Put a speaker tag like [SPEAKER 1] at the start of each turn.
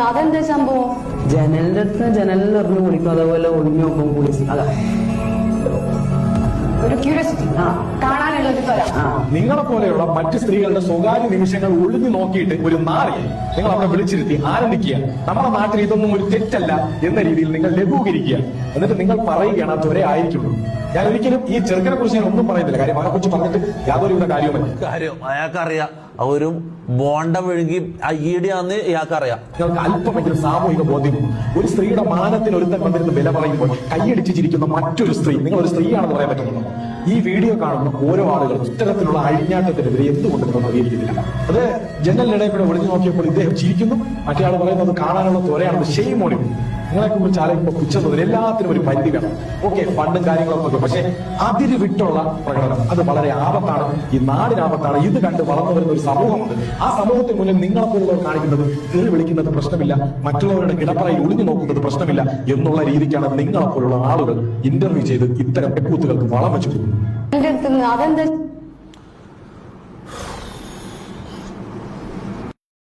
[SPEAKER 1] അതെന്താ സംഭവം?
[SPEAKER 2] ജനലിന്റെ അടുത്ത് ജനലിൽ എറിഞ്ഞു കുളിക്കും, അതേപോലെ ഒളിഞ്ഞു നോക്കും കുളിക്കും. അതാ
[SPEAKER 1] ഒരു ക്യൂരിയോസിറ്റി, കാണാനുള്ള ഒരു ത്വര.
[SPEAKER 3] നിങ്ങളെ പോലെയുള്ള മറ്റ് സ്ത്രീകളുടെ സ്വകാര്യ നിമിഷങ്ങൾ ഒളിഞ്ഞു നോക്കിയിട്ട് ഒരു നാറിയെ നിങ്ങൾ അവിടെ വിളിച്ചിരുത്തി ആനന്ദിക്കുക. നമ്മുടെ നാട്ടിൽ ഇതൊന്നും ഒരു തെറ്റല്ല എന്ന രീതിയിൽ നിങ്ങൾ ലഘൂകരിക്കുക. എന്നിട്ട് നിങ്ങൾ പറയുകയാണ് അത് ഒരേ ആയിരിക്കുള്ളൂ. ഞാൻ ഒരിക്കലും ഈ ചെറുക്കനെ കുറിച്ച് ഞാൻ ഒന്നും പറയുന്നില്ല. കാര്യം അവനെ കുറിച്ച് പറഞ്ഞിട്ട് യാതൊരുവിധ കാര്യം
[SPEAKER 4] അയാൾക്കറിയാം. ഒരു ബോണ്ട മെഴുകി ഈടിയാന്ന് ഇയാൾക്കറിയാം.
[SPEAKER 3] നിങ്ങൾക്ക് അല്പമെങ്കിലും സാമൂഹിക ബോധ്യം. ഒരു സ്ത്രീയുടെ മാനത്തിന് ഒരുത്തൻ വന്നിരുന്ന് വില പറയുമ്പോൾ കൈയടിച്ച് ചിരിക്കുന്ന മറ്റൊരു സ്ത്രീ, നിങ്ങൾ ഒരു സ്ത്രീയാണെന്ന് പറയാൻ പറ്റുന്നുണ്ടോ? ഈ വീഡിയോ കാണുന്ന ഓരോ ആളുകളും ഇത്തരത്തിലുള്ള അഴിഞ്ഞാട്ടത്തിനെതിരെ എന്തുകൊണ്ട് നിങ്ങൾ പ്രതികരിക്കുന്നില്ല? അത് ജനലിനിടയിൽ കൂടെ ഒളിഞ്ഞു നോക്കിയപ്പോൾ ഇദ്ദേഹം ചിരിക്കുന്നു, മറ്റേ ആൾ പറയുന്നത് കാണാനുള്ള ത്വരയാണെന്ന്. Shame on you. നിങ്ങളെ കുറിച്ച് ആലോചിക്കുമ്പോൾ പുച്ഛത്തിന് എല്ലാത്തിനും ഒരു പരിധി വേണം. ഓക്കെ, ഫണ്ടും കാര്യങ്ങളൊക്കെ ഒക്കെ, പക്ഷെ അതിര് വിട്ടുള്ള പ്രകടനം അത് വളരെ ആപത്താണ്. ഈ നാടിന് ആപത്താണ്. ഇത് കണ്ട് വളർന്നു വരുന്ന ഒരു സമൂഹമുണ്ട്. ആ സമൂഹത്തിന് മുന്നിൽ നിങ്ങളെപ്പോലുള്ളവർ കാണിക്കുന്നത് കീറി വിളിക്കുന്നത് പ്രശ്നമില്ല, മറ്റുള്ളവരുടെ കിടപ്പറയിൽ ഒളിഞ്ഞു നോക്കുന്നത് പ്രശ്നമില്ല എന്നുള്ള രീതിക്കാണ് നിങ്ങളെപ്പോലുള്ള ആളുകൾ ഇന്റർവ്യൂ ചെയ്ത് ഇത്തരം പെക്കൂത്തുകൾക്ക് വളം വെച്ചു.
[SPEAKER 1] അതെന്താ